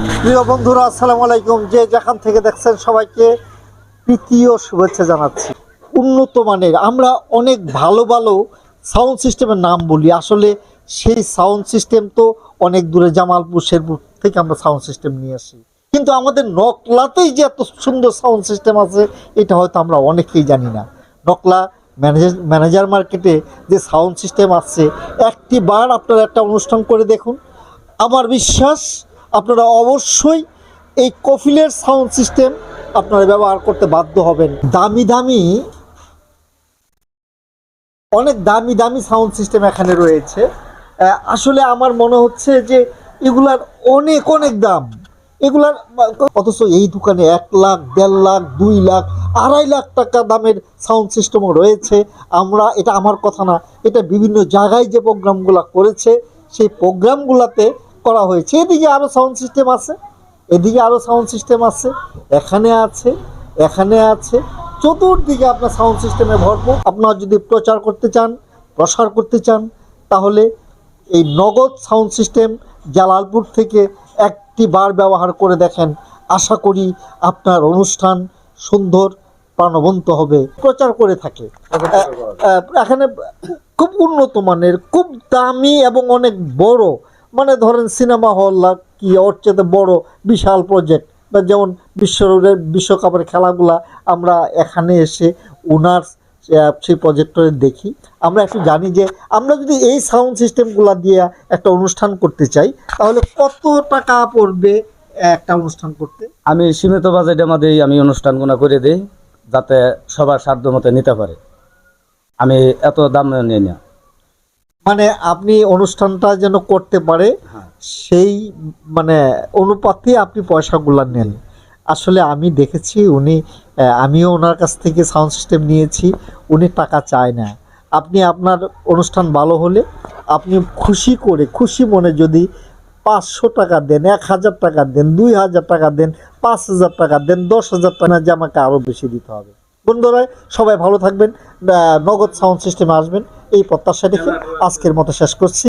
প্রিয় বন্ধুরা, আসসালামু আলাইকুম। যে যেখান থেকে দেখছেন সবাইকে প্রীতি ও শুভেচ্ছা জানাচ্ছি। উন্নত মানের আমরা অনেক ভালো ভালো সাউন্ড সিস্টেমের নাম বলি, আসলে সেই সাউন্ড সিস্টেম তো অনেক দূরে, জামালপুর শেরপুর থেকে আমরা সাউন্ড সিস্টেম নিয়ে আসি। কিন্তু আমাদের নকলাতেই যে এত সুন্দর সাউন্ড সিস্টেম আছে এটা হয়তো আমরা অনেকেই জানি না। নকলা ম্যানেজার মার্কেটে যে সাউন্ড সিস্টেম আছে, একটি বার আপনারা একটা অনুষ্ঠান করে দেখুন, আমার বিশ্বাস আপনারা অবশ্যই এই কফিলের সাউন্ড সিস্টেম আপনারা ব্যবহার করতে বাধ্য হবেন। দামি দামি অনেক দামি দামি সাউন্ড সিস্টেম এখানে রয়েছে। আসলে আমার মনে হচ্ছে যে এগুলার অনেক অনেক দাম, এগুলার অথচ এই দোকানে 1 লাখ, 1.5 লাখ, 2 লাখ, 2.5 লাখ টাকা দামের সাউন্ড সিস্টেমও রয়েছে। এটা আমার কথা না, এটা বিভিন্ন জায়গায় যে প্রোগ্রামগুলো করেছে সেই প্রোগ্রামগুলোতে করা হয়েছে। এদিকে আরও সাউন্ড সিস্টেম আছে, এদিকে আরও সাউন্ড সিস্টেম আছে, এখানে আছে, এখানে আছে, চতুর্দিকে আপনার সাউন্ড সিস্টেমে ভরপুর। আপনারা যদি প্রচার করতে চান, প্রসার করতে চান, তাহলে এই নগদ সাউন্ড সিস্টেম জালালপুর থেকে একটি বার ব্যবহার করে দেখেন। আশা করি আপনার অনুষ্ঠান সুন্দর প্রাণবন্ত হবে। প্রচার করে থাকে এখানে খুব উন্নত মানের, খুব দামি এবং অনেক বড়, মানে ধরেন সিনেমা হল কি ওর চেয়ে বড় বিশাল প্রজেক্ট, বা যেমন বিশ্বকাপের খেলাগুলা আমরা এখানে এসে ওনার সেই প্রজেক্টরে দেখি। আমরা একটু জানি যে আমরা যদি এই সাউন্ড সিস্টেমগুলা দিয়ে একটা অনুষ্ঠান করতে চাই তাহলে কত টাকা পড়বে একটা অনুষ্ঠান করতে। আমি সীমিত বাজেটের মধ্যেই আমি অনুষ্ঠানগুলো করে দিই, যাতে সবার সাধ্য মতো নিতে পারে। আমি এত দাম নিই না, মানে আপনি অনুষ্ঠানটা যেন করতে পারে সেই মানে অনুপাতে আপনি পয়সাগুলো নেন। আসলে আমি দেখেছি আমিও ওনার কাছ থেকে সাউন্ড সিস্টেম নিয়েছি, উনি টাকা চায় না। আপনি আপনার অনুষ্ঠান ভালো হলে আপনি খুশি মনে যদি 500 টাকা দেন, 1000 টাকা দেন, 2000 টাকা দেন, 5000 টাকা দেন, 10,000 টাকা, যে আমাকে আরও বেশি দিতে হবে। বন্ধুরা সবাই ভালো থাকবেন, নগদ সাউন্ড সিস্টেমে আসবেন এই প্রত্যাশা রেখে আজকের মতো শেষ করছি।